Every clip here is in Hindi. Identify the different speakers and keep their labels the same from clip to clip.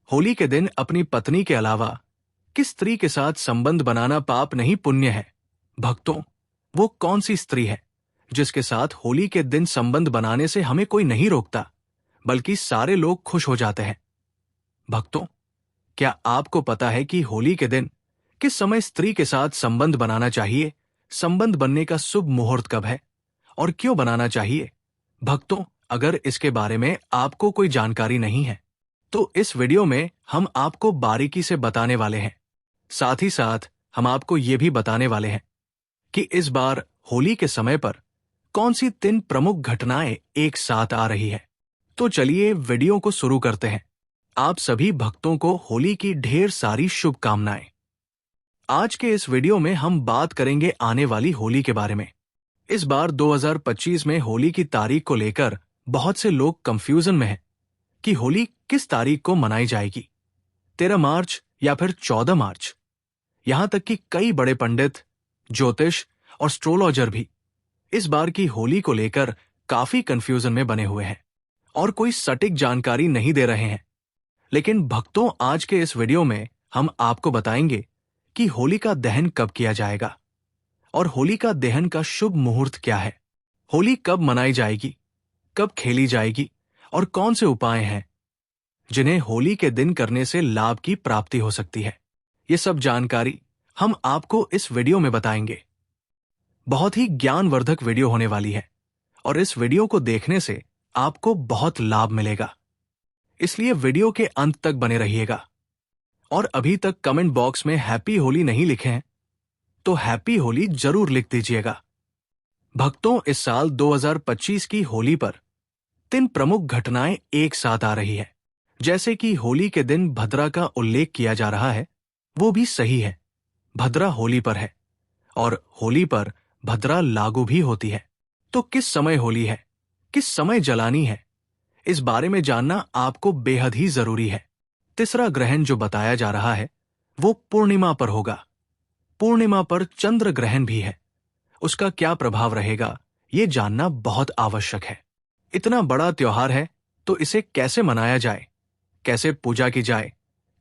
Speaker 1: होली के दिन अपनी पत्नी के अलावा किस स्त्री के साथ संबंध बनाना पाप नहीं पुण्य है? भक्तों, वो कौन सी स्त्री है जिसके साथ होली के दिन संबंध बनाने से हमें कोई नहीं रोकता, बल्कि सारे लोग खुश हो जाते हैं? भक्तों, क्या आपको पता है कि होली के दिन किस समय स्त्री के साथ संबंध बनाना चाहिए? संबंध बनने का शुभ मुहूर्त कब है और क्यों बनाना चाहिए? भक्तों, अगर इसके बारे में आपको कोई जानकारी नहीं है तो इस वीडियो में हम आपको बारीकी से बताने वाले हैं। साथ ही साथ हम आपको ये भी बताने वाले हैं कि इस बार होली के समय पर कौन सी 3 प्रमुख घटनाएं एक साथ आ रही है। तो चलिए वीडियो को शुरू करते हैं। आप सभी भक्तों को होली की ढेर सारी शुभकामनाएं। आज के इस वीडियो में हम बात करेंगे आने वाली होली के बारे में। इस बार 2025 में होली की तारीख को लेकर बहुत से लोग कंफ्यूजन में हैं कि होली किस तारीख को मनाई जाएगी, 13 मार्च या फिर 14 मार्च। यहां तक कि कई बड़े पंडित, ज्योतिष और एस्ट्रोलॉजर भी इस बार की होली को लेकर काफी कंफ्यूजन में बने हुए हैं और कोई सटीक जानकारी नहीं दे रहे हैं। लेकिन भक्तों, आज के इस वीडियो में हम आपको बताएंगे कि होली का दहन कब किया जाएगा और होली का दहन का शुभ मुहूर्त क्या है, होली कब मनाई जाएगी, कब खेली जाएगी और कौन से उपाय हैं जिन्हें होली के दिन करने से लाभ की प्राप्ति हो सकती है। ये सब जानकारी हम आपको इस वीडियो में बताएंगे। बहुत ही ज्ञानवर्धक वीडियो होने वाली है और इस वीडियो को देखने से आपको बहुत लाभ मिलेगा, इसलिए वीडियो के अंत तक बने रहिएगा। और अभी तक कमेंट बॉक्स में हैप्पी होली नहीं लिखे हैं तो हैप्पी होली जरूर लिख दीजिएगा। भक्तों, इस साल 2025 की होली पर 3 प्रमुख घटनाएं एक साथ आ रही है। जैसे कि होली के दिन भद्रा का उल्लेख किया जा रहा है, वो भी सही है। भद्रा होली पर है और होली पर भद्रा लागू भी होती है। तो किस समय होली है, किस समय जलानी है, इस बारे में जानना आपको बेहद ही जरूरी है। तीसरा ग्रहण जो बताया जा रहा है वो पूर्णिमा पर होगा। पूर्णिमा पर चंद्र ग्रहण भी है, उसका क्या प्रभाव रहेगा ये जानना बहुत आवश्यक है। इतना बड़ा त्योहार है तो इसे कैसे मनाया जाए, कैसे पूजा की जाए,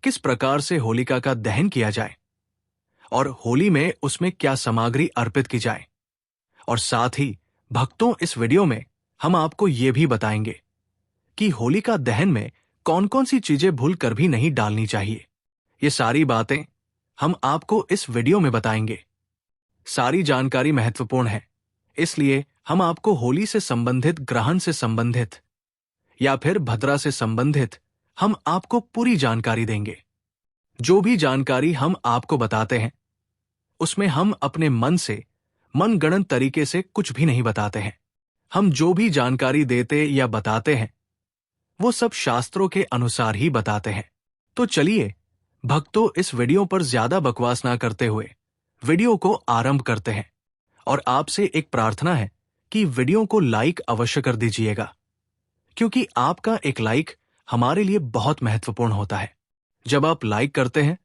Speaker 1: किस प्रकार से होलिका का दहन किया जाए और होली में उसमें क्या सामग्री अर्पित की जाए। और साथ ही भक्तों, इस वीडियो में हम आपको ये भी बताएंगे कि होलिका दहन में कौन कौन सी चीजें भूल कर भी नहीं डालनी चाहिए। ये सारी बातें हम आपको इस वीडियो में बताएंगे। सारी जानकारी महत्वपूर्ण है, इसलिए हम आपको होली से संबंधित, ग्रहण से संबंधित या फिर भद्रा से संबंधित हम आपको पूरी जानकारी देंगे। जो भी जानकारी हम आपको बताते हैं उसमें हम अपने मन से, मनगढ़ंत तरीके से कुछ भी नहीं बताते हैं। हम जो भी जानकारी देते या बताते हैं वो सब शास्त्रों के अनुसार ही बताते हैं। तो चलिए भक्तों, इस वीडियो पर ज्यादा बकवास ना करते हुए वीडियो को आरंभ करते हैं। और आपसे एक प्रार्थना है कि वीडियो को लाइक अवश्य कर दीजिएगा, क्योंकि आपका एक लाइक हमारे लिए बहुत महत्वपूर्ण होता है। जब आप लाइक करते हैं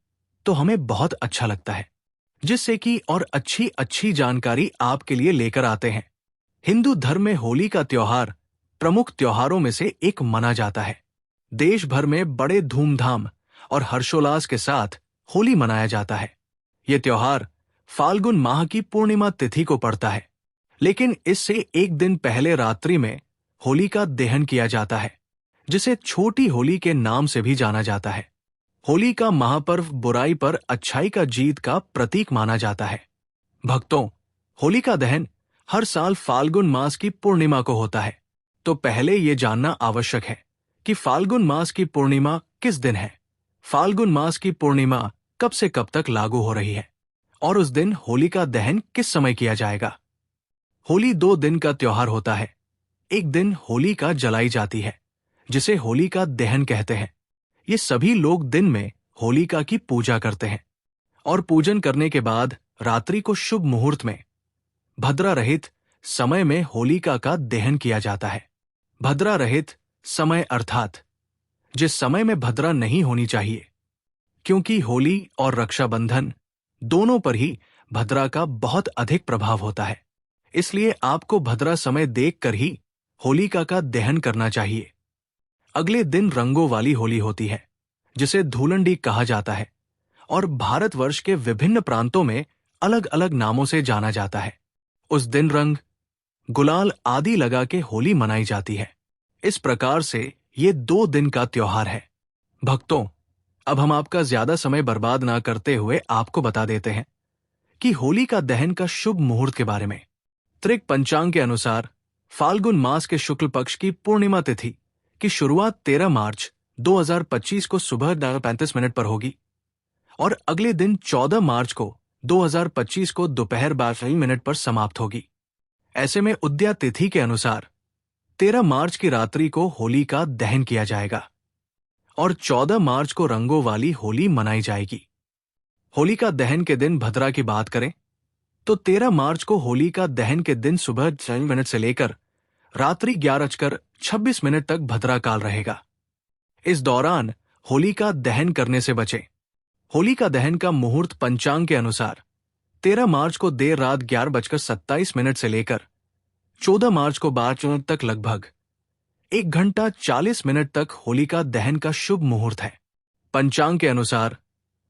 Speaker 1: तो हमें बहुत अच्छा लगता है, जिससे कि और अच्छी अच्छी जानकारी आपके लिए लेकर आते हैं। हिंदू धर्म में होली का त्योहार प्रमुख त्योहारों में से एक माना जाता है। देश भर में बड़े धूमधाम और हर्षोल्लास के साथ होली मनाया जाता है। यह त्योहार फाल्गुन माह की पूर्णिमा तिथि को पड़ता है, लेकिन इससे एक दिन पहले रात्रि में होली का दहन किया जाता है, जिसे छोटी होली के नाम से भी जाना जाता है। होली का महापर्व बुराई पर अच्छाई का जीत का प्रतीक माना जाता है। भक्तों, होली का दहन हर साल फाल्गुन मास की पूर्णिमा को होता है। तो पहले ये जानना आवश्यक है कि फाल्गुन मास की पूर्णिमा किस दिन है, फाल्गुन मास की पूर्णिमा कब से कब तक लागू हो रही है और उस दिन होली का दहन किस समय किया जाएगा। होली 2 दिन का त्योहार होता है। एक दिन होली का जलाई जाती है, जिसे होली का दहन कहते हैं। ये सभी लोग दिन में होलिका की पूजा करते हैं और पूजन करने के बाद रात्रि को शुभ मुहूर्त में भद्रा रहित समय में होलिका का दहन किया जाता है। भद्रा रहित समय अर्थात जिस समय में भद्रा नहीं होनी चाहिए, क्योंकि होली और रक्षाबंधन दोनों पर ही भद्रा का बहुत अधिक प्रभाव होता है। इसलिए आपको भद्रा समय देखकर ही होलिका का दहन करना चाहिए। अगले दिन रंगों वाली होली होती है, जिसे धूलंडी कहा जाता है और भारतवर्ष के विभिन्न प्रांतों में अलग अलग नामों से जाना जाता है। उस दिन रंग, गुलाल आदि लगा के होली मनाई जाती है। इस प्रकार से ये 2 दिन का त्योहार है। भक्तों, अब हम आपका ज्यादा समय बर्बाद ना करते हुए आपको बता देते हैं कि होली का दहन का शुभ मुहूर्त के बारे में। त्रिक पंचांग के अनुसार फाल्गुन मास के शुक्ल पक्ष की पूर्णिमा तिथि की शुरुआत 13 मार्च 2025 को सुबह 9:35 पर होगी और अगले दिन 14 मार्च को 2025 को दोपहर 12 पर समाप्त होगी। ऐसे में उदया तिथि के अनुसार 13 मार्च की रात्रि को होली का दहन किया जाएगा और 14 मार्च को रंगों वाली होली मनाई जाएगी। होली का दहन के दिन भद्रा की बात करें तो 13 मार्च को होली का दहन के दिन सुबह 6 से लेकर रात्रि 11:26 तक भद्रा काल रहेगा। इस दौरान होली का दहन करने से बचें। होली का दहन का मुहूर्त पंचांग के अनुसार 13 मार्च को देर रात 11:27 से लेकर 14 मार्च को 12 तक लगभग 1 घंटा 40 मिनट तक होली का दहन का शुभ मुहूर्त है। पंचांग के अनुसार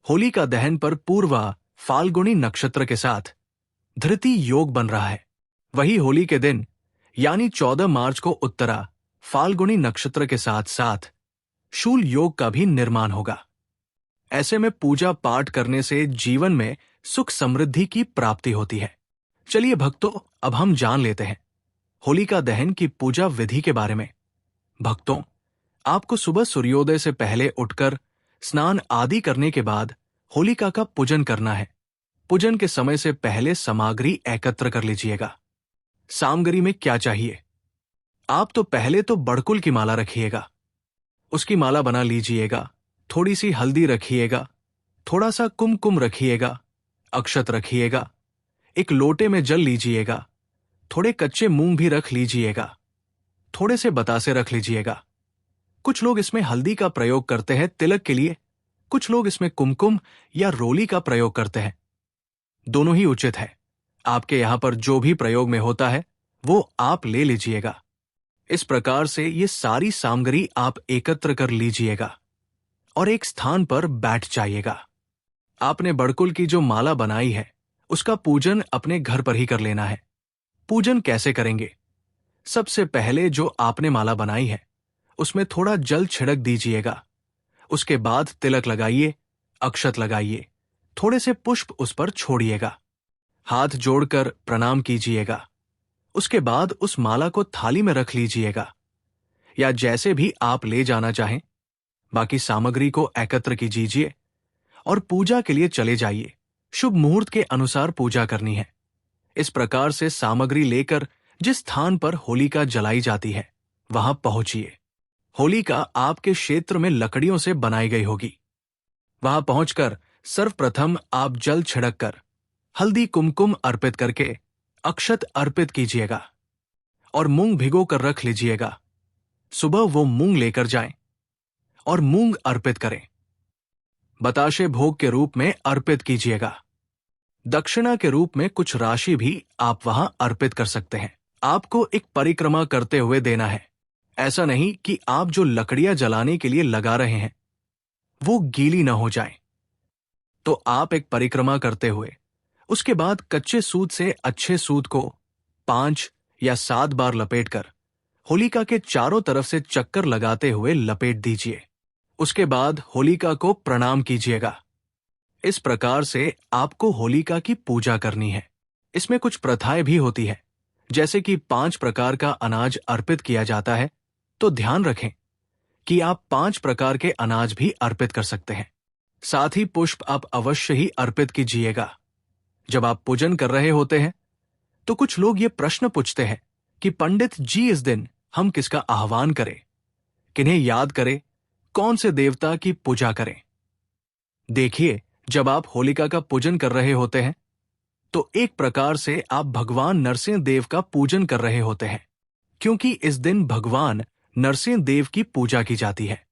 Speaker 1: होली का दहन पर पूर्वा फाल्गुनी नक्षत्र के साथ धृति योग बन रहा है। वही होली के दिन यानी 14 मार्च को उत्तरा फाल्गुनी नक्षत्र के साथ साथ शूल योग का भी निर्माण होगा। ऐसे में पूजा पाठ करने से जीवन में सुख समृद्धि की प्राप्ति होती है। चलिए भक्तों, अब हम जान लेते हैं होली का दहन की पूजा विधि के बारे में। भक्तों, आपको सुबह सूर्योदय से पहले उठकर स्नान आदि करने के बाद होलिका का पूजन करना है। पूजन के समय से पहले सामग्री एकत्र कर लीजिएगा। सामग्री में क्या चाहिए? आप तो पहले तो बड़कुल की माला रखिएगा, उसकी माला बना लीजिएगा। थोड़ी सी हल्दी रखिएगा, थोड़ा सा कुमकुम रखिएगा, अक्षत रखिएगा, एक लोटे में जल लीजिएगा, थोड़े कच्चे मूंग भी रख लीजिएगा, थोड़े से बतासे रख लीजिएगा। कुछ लोग इसमें हल्दी का प्रयोग करते हैं तिलक के लिए, कुछ लोग इसमें कुमकुम या रोली का प्रयोग करते हैं। दोनों ही उचित है। आपके यहां पर जो भी प्रयोग में होता है वो आप ले लीजिएगा। इस प्रकार से ये सारी सामग्री आप एकत्र कर लीजिएगा और एक स्थान पर बैठ जाइएगा। आपने बड़कुल की जो माला बनाई है उसका पूजन अपने घर पर ही कर लेना है। पूजन कैसे करेंगे? सबसे पहले जो आपने माला बनाई है उसमें थोड़ा जल छिड़क दीजिएगा। उसके बाद तिलक लगाइए, अक्षत लगाइए, थोड़े से पुष्प उस पर छोड़िएगा, हाथ जोड़कर प्रणाम कीजिएगा। उसके बाद उस माला को थाली में रख लीजिएगा या जैसे भी आप ले जाना चाहें। बाकी सामग्री को एकत्र कीजिए और पूजा के लिए चले जाइए। शुभ मुहूर्त के अनुसार पूजा करनी है। इस प्रकार से सामग्री लेकर जिस स्थान पर होलिका जलाई जाती है वहां पहुंचिए। होलिका आपके क्षेत्र में लकड़ियों से बनाई गई होगी। वहां पहुंचकर सर्वप्रथम आप जल छिड़क कर हल्दी कुमकुम अर्पित करके अक्षत अर्पित कीजिएगा और मूंग भिगो कर रख लीजिएगा। सुबह वो मूंग लेकर जाएं और मूंग अर्पित करें। बताशे भोग के रूप में अर्पित कीजिएगा। दक्षिणा के रूप में कुछ राशि भी आप वहां अर्पित कर सकते हैं। आपको एक परिक्रमा करते हुए देना है। ऐसा नहीं कि आप जो लकड़ियां जलाने के लिए लगा रहे हैं वो गीली न हो जाएं। तो आप एक परिक्रमा करते हुए उसके बाद कच्चे सूत से अच्छे सूत को 5 या 7 बार लपेटकर होलिका के चारों तरफ से चक्कर लगाते हुए लपेट दीजिए। उसके बाद होलिका को प्रणाम कीजिएगा। इस प्रकार से आपको होलिका की पूजा करनी है। इसमें कुछ प्रथाएं भी होती है, जैसे कि 5 प्रकार का अनाज अर्पित किया जाता है। तो ध्यान रखें कि आप 5 प्रकार के अनाज भी अर्पित कर सकते हैं। साथ ही पुष्प आप अवश्य ही अर्पित कीजिएगा। जब आप पूजन कर रहे होते हैं तो कुछ लोग ये प्रश्न पूछते हैं कि पंडित जी, इस दिन हम किसका आह्वान करें, किन्हें याद करें, कौन से देवता की पूजा करें? देखिए, जब आप होलिका का पूजन कर रहे होते हैं तो एक प्रकार से आप भगवान नरसिंह देव का पूजन कर रहे होते हैं, क्योंकि इस दिन भगवान नरसिंह देव की पूजा की जाती है।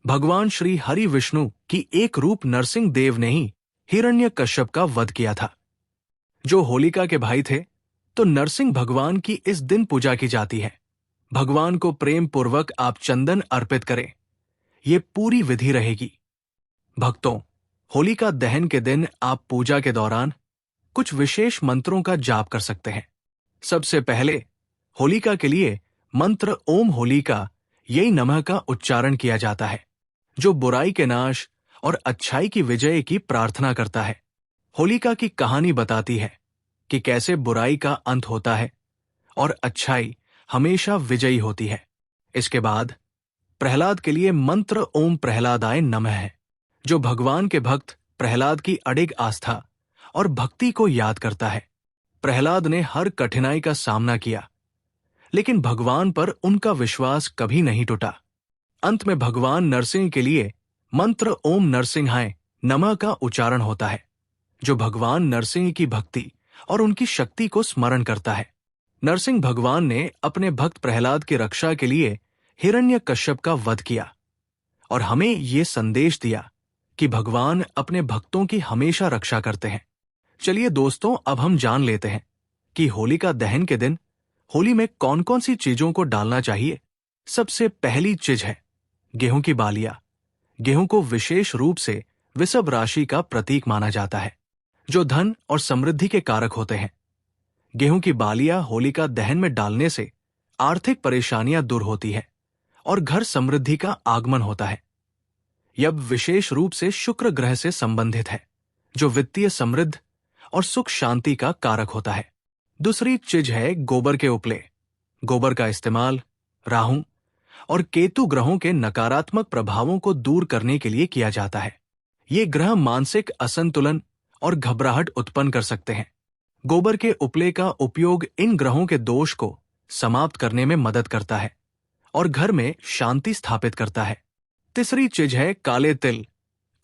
Speaker 1: भगवान श्री हरि विष्णु की एक रूप नरसिंह देव ने ही हिरण्यकश्यप का वध किया था, जो होलिका के भाई थे। तो नरसिंह भगवान की इस दिन पूजा की जाती है। भगवान को प्रेम पूर्वक आप चंदन अर्पित करें। ये पूरी विधि रहेगी। भक्तों, होलिका दहन के दिन आप पूजा के दौरान कुछ विशेष मंत्रों का जाप कर सकते हैं। सबसे पहले होलिका के लिए मंत्र ओम होलिका यही नमः का उच्चारण किया जाता है, जो बुराई के नाश और अच्छाई की विजय की प्रार्थना करता है। होलिका की कहानी बताती है कि कैसे बुराई का अंत होता है और अच्छाई हमेशा विजयी होती है। इसके बाद प्रहलाद के लिए मंत्र ओम प्रहलादाय नमः है, जो भगवान के भक्त प्रहलाद की अडिग आस्था और भक्ति को याद करता है। प्रहलाद ने हर कठिनाई का सामना किया, लेकिन भगवान पर उनका विश्वास कभी नहीं टूटा। अंत में भगवान नरसिंह के लिए मंत्र ओम नरसिंहाय नमः का उच्चारण होता है, जो भगवान नरसिंह की भक्ति और उनकी शक्ति को स्मरण करता है। नरसिंह भगवान ने अपने भक्त प्रहलाद की रक्षा के लिए हिरण्यकश्यप का वध किया और हमें ये संदेश दिया कि भगवान अपने भक्तों की हमेशा रक्षा करते हैं। चलिए दोस्तों, अब हम जान लेते हैं कि होलिका दहन के दिन होली में कौन कौन सी चीजों को डालना चाहिए। सबसे पहली चीज है गेहूं की बालियां। गेहूं को विशेष रूप से वृषभ राशि का प्रतीक माना जाता है, जो धन और समृद्धि के कारक होते हैं। गेहूं की बालियां होलिका दहन में डालने से आर्थिक परेशानियां दूर होती है और घर समृद्धि का आगमन होता है। यह विशेष रूप से शुक्र ग्रह से संबंधित है, जो वित्तीय समृद्ध और सुख शांति का कारक होता है। दूसरी चीज है गोबर के उपले। गोबर का इस्तेमाल राहु और केतु ग्रहों के नकारात्मक प्रभावों को दूर करने के लिए किया जाता है। ये ग्रह मानसिक असंतुलन और घबराहट उत्पन्न कर सकते हैं। गोबर के उपले का उपयोग इन ग्रहों के दोष को समाप्त करने में मदद करता है और घर में शांति स्थापित करता है। तीसरी चीज है काले तिल।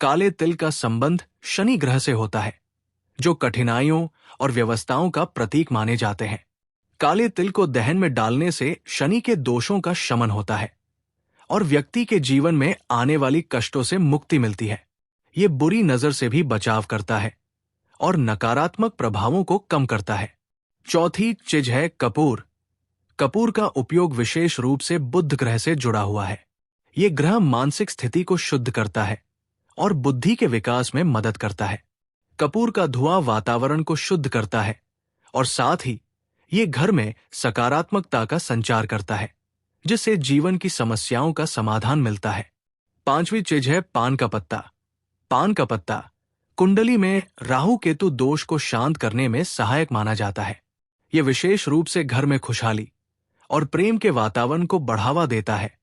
Speaker 1: काले तिल का संबंध शनि ग्रह से होता है, जो कठिनाइयों और व्यवस्थाओं का प्रतीक माने जाते हैं। काले तिल को दहन में डालने से शनि के दोषों का शमन होता है और व्यक्ति के जीवन में आने वाली कष्टों से मुक्ति मिलती है। ये बुरी नजर से भी बचाव करता है और नकारात्मक प्रभावों को कम करता है। चौथी चीज है कपूर। कपूर का उपयोग विशेष रूप से बुध ग्रह से जुड़ा हुआ है। ये ग्रह मानसिक स्थिति को शुद्ध करता है और बुद्धि के विकास में मदद करता है। कपूर का धुआं वातावरण को शुद्ध करता है और साथ ही ये घर में सकारात्मकता का संचार करता है, जिससे जीवन की समस्याओं का समाधान मिलता है। पांचवी चीज है पान का पत्ता। पान का पत्ता कुंडली में राहु केतु दोष को शांत करने में सहायक माना जाता है। यह विशेष रूप से घर में खुशहाली और प्रेम के वातावरण को बढ़ावा देता है।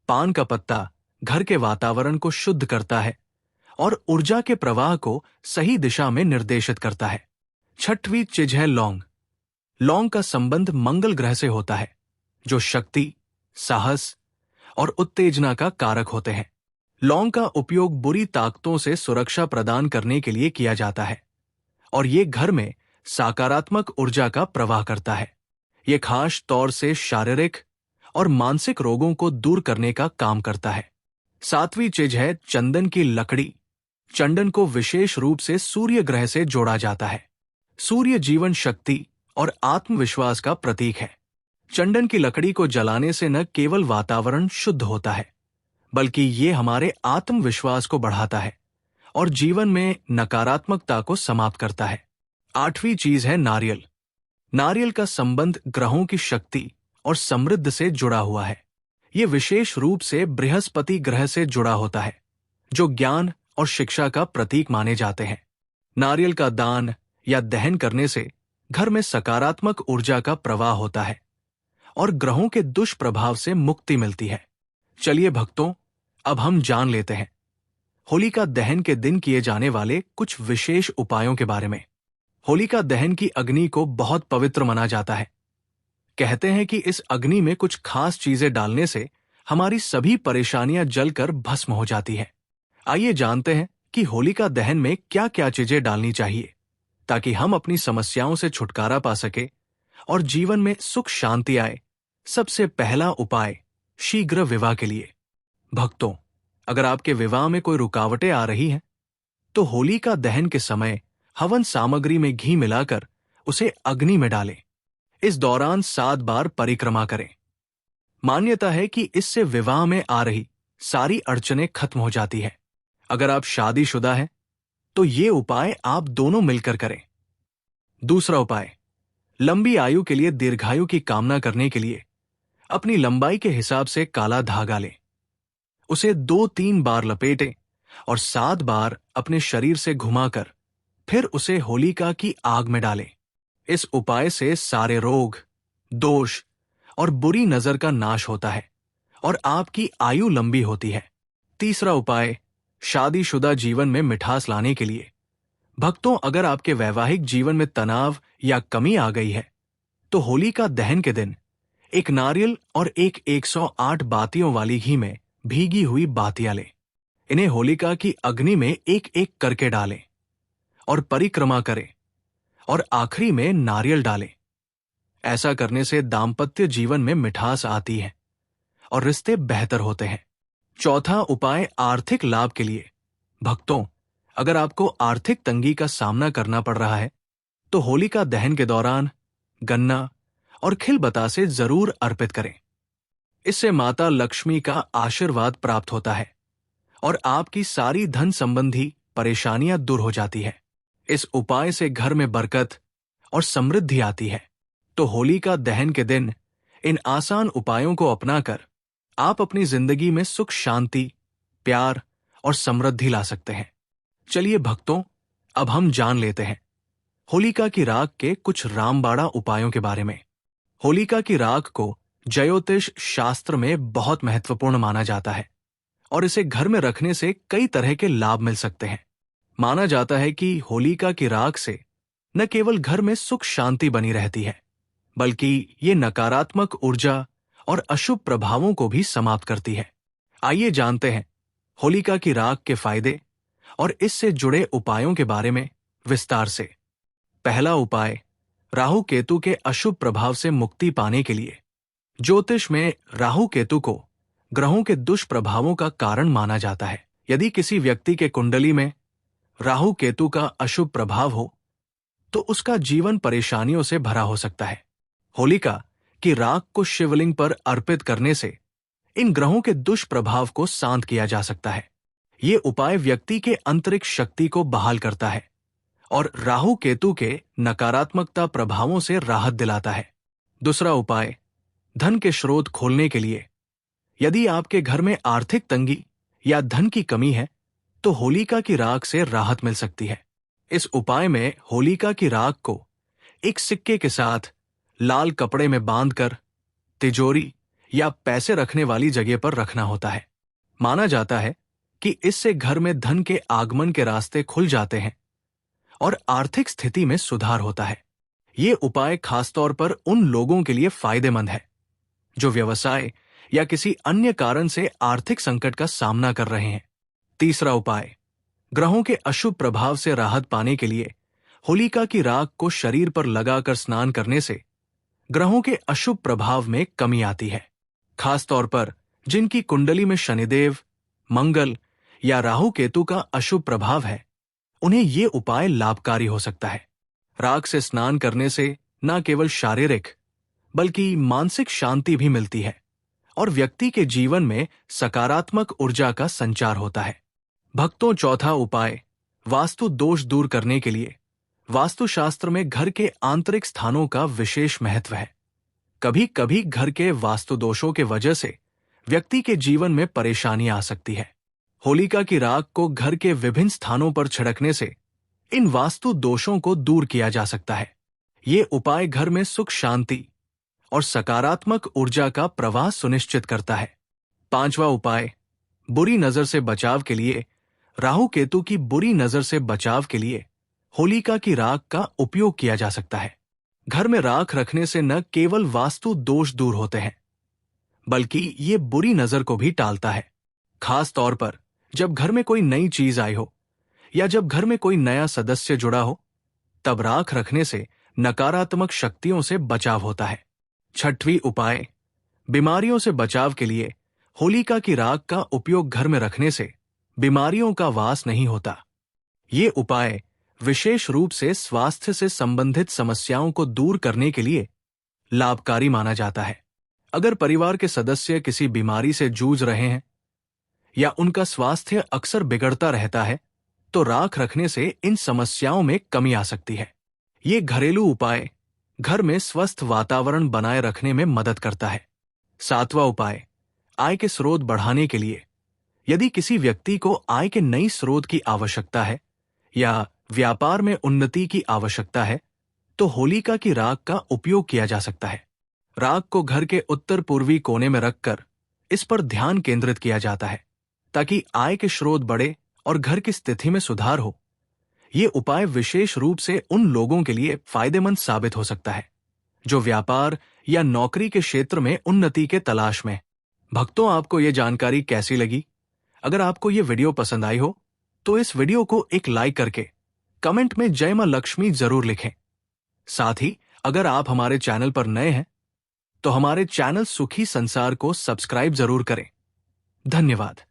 Speaker 1: पान का पत्ता घर के वातावरण को शुद्ध करता है और ऊर्जा के प्रवाह को सही दिशा में निर्देशित करता है। छठवीं चीज है लौंग। लौंग का संबंध मंगल ग्रह से होता है, जो शक्ति, साहस और उत्तेजना का कारक होते हैं। लौंग का उपयोग बुरी ताकतों से सुरक्षा प्रदान करने के लिए किया जाता है और ये घर में सकारात्मक ऊर्जा का प्रवाह करता है। ये खास तौर से शारीरिक और मानसिक रोगों को दूर करने का काम करता है। सातवीं चीज है चंदन की लकड़ी। चंदन को विशेष रूप से सूर्य ग्रह से जोड़ा जाता है। सूर्य जीवन शक्ति और आत्मविश्वास का प्रतीक है। चंदन की लकड़ी को जलाने से न केवल वातावरण शुद्ध होता है, बल्कि ये हमारे आत्मविश्वास को बढ़ाता है और जीवन में नकारात्मकता को समाप्त करता है। आठवीं चीज है नारियल। नारियल का संबंध ग्रहों की शक्ति और समृद्ध से जुड़ा हुआ है। ये विशेष रूप से बृहस्पति ग्रह से जुड़ा होता है, जो ज्ञान और शिक्षा का प्रतीक माने जाते हैं। नारियल का दान या दहन करने से घर में सकारात्मक ऊर्जा का प्रवाह होता है और ग्रहों के दुष्प्रभाव से मुक्ति मिलती है। चलिए भक्तों, अब हम जान लेते हैं होलिका दहन के दिन किए जाने वाले कुछ विशेष उपायों के बारे में। होलिका दहन की अग्नि को बहुत पवित्र माना जाता है। कहते हैं कि इस अग्नि में कुछ खास चीजें डालने से हमारी सभी परेशानियां जलकर भस्म हो जाती हैं। आइए जानते हैं कि होलिका दहन में क्या क्या चीजें डालनी चाहिए, ताकि हम अपनी समस्याओं से छुटकारा पा सके और जीवन में सुख शांति आए। सबसे पहला उपाय शीघ्र विवाह के लिए। भक्तों, अगर आपके विवाह में कोई रुकावटें आ रही हैं, तो होलिका दहन के समय हवन सामग्री में घी मिलाकर उसे अग्नि में डालें। इस दौरान 7 बार परिक्रमा करें। मान्यता है कि इससे विवाह में आ रही सारी अड़चनें खत्म हो जाती है। अगर आप शादीशुदा हैं तो ये उपाय आप दोनों मिलकर करें। दूसरा उपाय, लंबी आयु के लिए दीर्घायु की कामना करने के लिए अपनी लंबाई के हिसाब से काला धागा लें, उसे 2-3 बार लपेटें और 7 बार अपने शरीर से घुमाकर फिर उसे होलिका की आग में डालें। इस उपाय से सारे रोग, दोष और बुरी नजर का नाश होता है और आपकी आयु लंबी होती है। तीसरा उपाय, शादीशुदा जीवन में मिठास लाने के लिए। भक्तों, अगर आपके वैवाहिक जीवन में तनाव या कमी आ गई है तो होलिका दहन के दिन एक नारियल और एक 108 बातियों वाली घी में भीगी हुई बातियां लें। इन्हें होलिका की अग्नि में एक एक करके डालें और परिक्रमा करें और आखिरी में नारियल डालें। ऐसा करने से दाम्पत्य जीवन में मिठास आती है और रिश्ते बेहतर होते हैं। चौथा उपाय, आर्थिक लाभ के लिए। भक्तों, अगर आपको आर्थिक तंगी का सामना करना पड़ रहा है तो होलिका दहन के दौरान गन्ना और खिल बतासे जरूर अर्पित करें। इससे माता लक्ष्मी का आशीर्वाद प्राप्त होता है और आपकी सारी धन संबंधी परेशानियां दूर हो जाती है। इस उपाय से घर में बरकत और समृद्धि आती है। तो होलिका दहन के दिन इन आसान उपायों को अपनाकर आप अपनी जिंदगी में सुख, शांति, प्यार और समृद्धि ला सकते हैं। चलिए भक्तों, अब हम जान लेते हैं होलिका की राख के कुछ रामबाड़ा उपायों के बारे में। होलिका की राख को ज्योतिष शास्त्र में बहुत महत्वपूर्ण माना जाता है और इसे घर में रखने से कई तरह के लाभ मिल सकते हैं। माना जाता है कि होलिका की राख से न केवल घर में सुख शांति बनी रहती है, बल्कि ये नकारात्मक ऊर्जा और अशुभ प्रभावों को भी समाप्त करती है। आइए जानते हैं होलिका की राख के फायदे और इससे जुड़े उपायों के बारे में विस्तार से। पहला उपाय, राहु केतु के अशुभ प्रभाव से मुक्ति पाने के लिए। ज्योतिष में राहु केतु को ग्रहों के दुष्प्रभावों का कारण माना जाता है। यदि किसी व्यक्ति के कुंडली में राहु केतु का अशुभ प्रभाव हो तो उसका जीवन परेशानियों से भरा हो सकता है। होलिका की राख को शिवलिंग पर अर्पित करने से इन ग्रहों के दुष्प्रभाव को शांत किया जा सकता है। ये उपाय व्यक्ति के आंतरिक शक्ति को बहाल करता है और राहु केतु के नकारात्मकता प्रभावों से राहत दिलाता है। दूसरा उपाय, धन के स्रोत खोलने के लिए। यदि आपके घर में आर्थिक तंगी या धन की कमी है तो होलिका की राख से राहत मिल सकती है। इस उपाय में होलिका की राख को एक सिक्के के साथ लाल कपड़े में बांधकर तिजोरी या पैसे रखने वाली जगह पर रखना होता है। माना जाता है कि इससे घर में धन के आगमन के रास्ते खुल जाते हैं और आर्थिक स्थिति में सुधार होता है। ये उपाय खासतौर पर उन लोगों के लिए फायदेमंद है जो व्यवसाय या किसी अन्य कारण से आर्थिक संकट का सामना कर रहे हैं। तीसरा उपाय, ग्रहों के अशुभ प्रभाव से राहत पाने के लिए होलिका की राख को शरीर पर लगाकर स्नान करने से ग्रहों के अशुभ प्रभाव में कमी आती है। खासतौर पर जिनकी कुंडली में शनिदेव, मंगल या राहु केतु का अशुभ प्रभाव है, उन्हें ये उपाय लाभकारी हो सकता है। राख से स्नान करने से न केवल शारीरिक बल्कि मानसिक शांति भी मिलती है और व्यक्ति के जीवन में सकारात्मक ऊर्जा का संचार होता है। भक्तों, चौथा उपाय, वास्तु दोष दूर करने के लिए। वास्तुशास्त्र में घर के आंतरिक स्थानों का विशेष महत्व है। कभी कभी घर के वास्तु दोषों के वजह से व्यक्ति के जीवन में परेशानी आ सकती है। होलिका की राख को घर के विभिन्न स्थानों पर छिड़कने से इन वास्तु दोषों को दूर किया जा सकता है। ये उपाय घर में सुख, शांति और सकारात्मक ऊर्जा का प्रवाह सुनिश्चित करता है। पांचवा उपाय, बुरी नजर से बचाव के लिए। राहु केतु की बुरी नजर से बचाव के लिए होलिका की राख का उपयोग किया जा सकता है। घर में राख रखने से न केवल वास्तु दोष दूर होते हैं, बल्कि ये बुरी नजर को भी टालता है। खास तौर पर जब घर में कोई नई चीज आई हो या जब घर में कोई नया सदस्य जुड़ा हो, तब राख रखने से नकारात्मक शक्तियों से बचाव होता है। छठवीं उपाय, बीमारियों से बचाव के लिए होलिका की राख का उपयोग घर में रखने से बीमारियों का वास नहीं होता। ये उपाय विशेष रूप से स्वास्थ्य से संबंधित समस्याओं को दूर करने के लिए लाभकारी माना जाता है। अगर परिवार के सदस्य किसी बीमारी से जूझ रहे हैं या उनका स्वास्थ्य अक्सर बिगड़ता रहता है, तो राख रखने से इन समस्याओं में कमी आ सकती है। ये घरेलू उपाय घर में स्वस्थ वातावरण बनाए रखने में मदद करता है। 7वां उपाय, आय के स्रोत बढ़ाने के लिए। यदि किसी व्यक्ति को आय के नई स्रोत की आवश्यकता है या व्यापार में उन्नति की आवश्यकता है, तो होलिका की राख का उपयोग किया जा सकता है। राख को घर के उत्तर पूर्वी कोने में रखकर इस पर ध्यान केंद्रित किया जाता है ताकि आय के स्रोत बढ़े और घर की स्थिति में सुधार हो। ये उपाय विशेष रूप से उन लोगों के लिए फायदेमंद साबित हो सकता है जो व्यापार या नौकरी के क्षेत्र में उन्नति के तलाश में। भक्तों, आपको ये जानकारी कैसी लगी? अगर आपको ये वीडियो पसंद आई हो तो इस वीडियो को एक लाइक करके कमेंट में जय मां लक्ष्मी जरूर लिखें। साथ ही अगर आप हमारे चैनल पर नए हैं तो हमारे चैनल सुखी संसार को सब्सक्राइब जरूर करें। धन्यवाद।